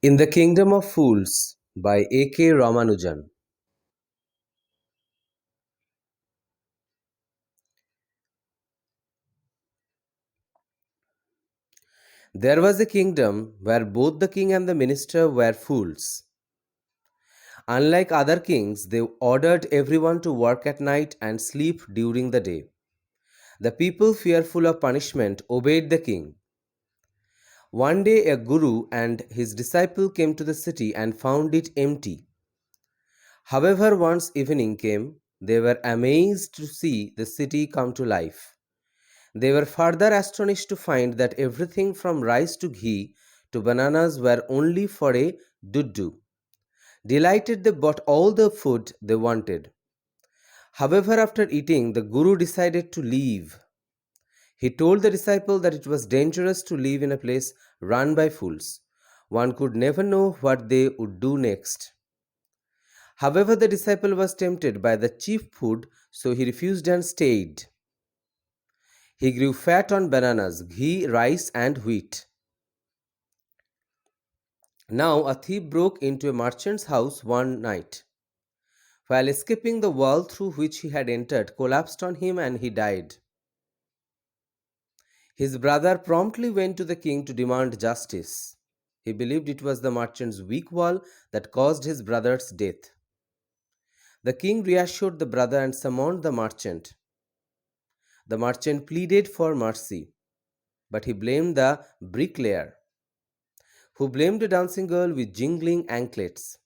In the Kingdom of Fools by A.K. Ramanujan. There was a kingdom where both the king and the minister were fools. Unlike other kings, they ordered everyone to work at night and sleep during the day. The people, fearful of punishment, obeyed the king. One day, a guru and his disciple came to the city and found it empty. However, once evening came, they were amazed to see the city come to life. They were further astonished to find that everything from rice to ghee to bananas were only for a duddu. Delighted, they bought all the food they wanted. However, after eating, the Guru decided to leave. He told the disciple that it was dangerous to live in a place run by fools. One could never know what they would do next. However, the disciple was tempted by the cheap food, so he refused and stayed. He grew fat on bananas, ghee, rice, and wheat. Now a thief broke into a merchant's house one night. While escaping, the wall through which he had entered collapsed on him and he died. His brother promptly went to the king to demand justice. He believed it was the merchant's weak wall that caused his brother's death. The king reassured the brother and summoned the merchant. The merchant pleaded for mercy, but he blamed the bricklayer, who blamed a dancing girl with jingling anklets,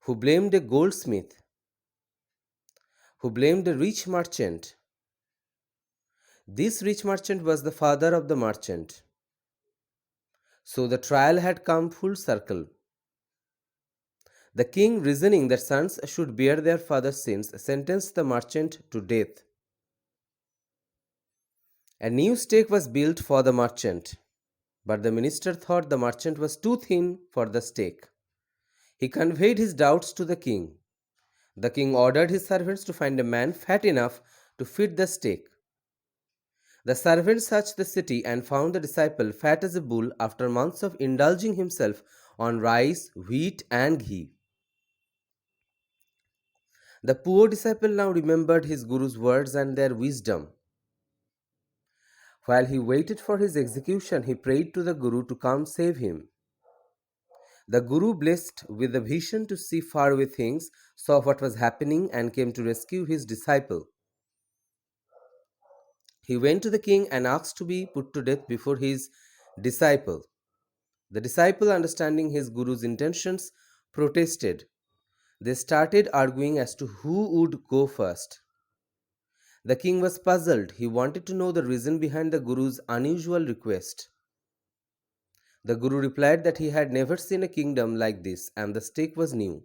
who blamed a goldsmith, who blamed a rich merchant. This rich merchant was the father of the merchant. So the trial had come full circle. The king, reasoning that sons should bear their father's sins, sentenced the merchant to death. A new stake was built for the merchant, but the minister thought the merchant was too thin for the stake. He conveyed his doubts to the king. The king ordered his servants to find a man fat enough to fit the stake. The servant searched the city and found the disciple fat as a bull after months of indulging himself on rice, wheat, and ghee. The poor disciple now remembered his guru's words and their wisdom. While he waited for his execution, he prayed to the guru to come save him. The guru, blessed with the vision to see faraway things, saw what was happening and came to rescue his disciple. He went to the king and asked to be put to death before his disciple. The disciple, understanding his guru's intentions, protested. They started arguing as to who would go first. The king was puzzled. He wanted to know the reason behind the guru's unusual request. The guru replied that he had never seen a kingdom like this and the stake was new.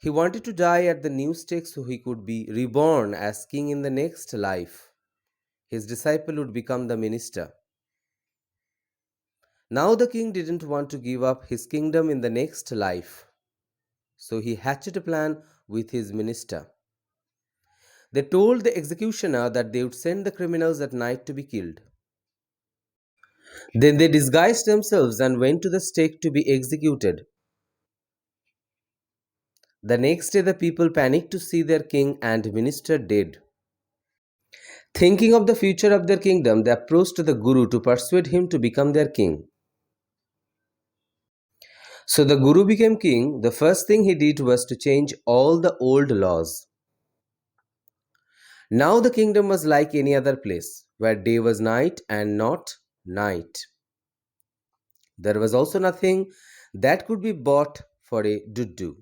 He wanted to die at the new stake so he could be reborn as king in the next life. His disciple would become the minister. Now the king didn't want to give up his kingdom in the next life, so he hatched a plan with his minister. They told the executioner that they would send the criminals at night to be killed. Then they disguised themselves and went to the stake to be executed. The next day, the people panicked to see their king and minister dead. Thinking of the future of their kingdom, they approached the Guru to persuade him to become their king. So the Guru became king. The first thing he did was to change all the old laws. Now the kingdom was like any other place, where day was night and not night. There was also nothing that could be bought for a duddu.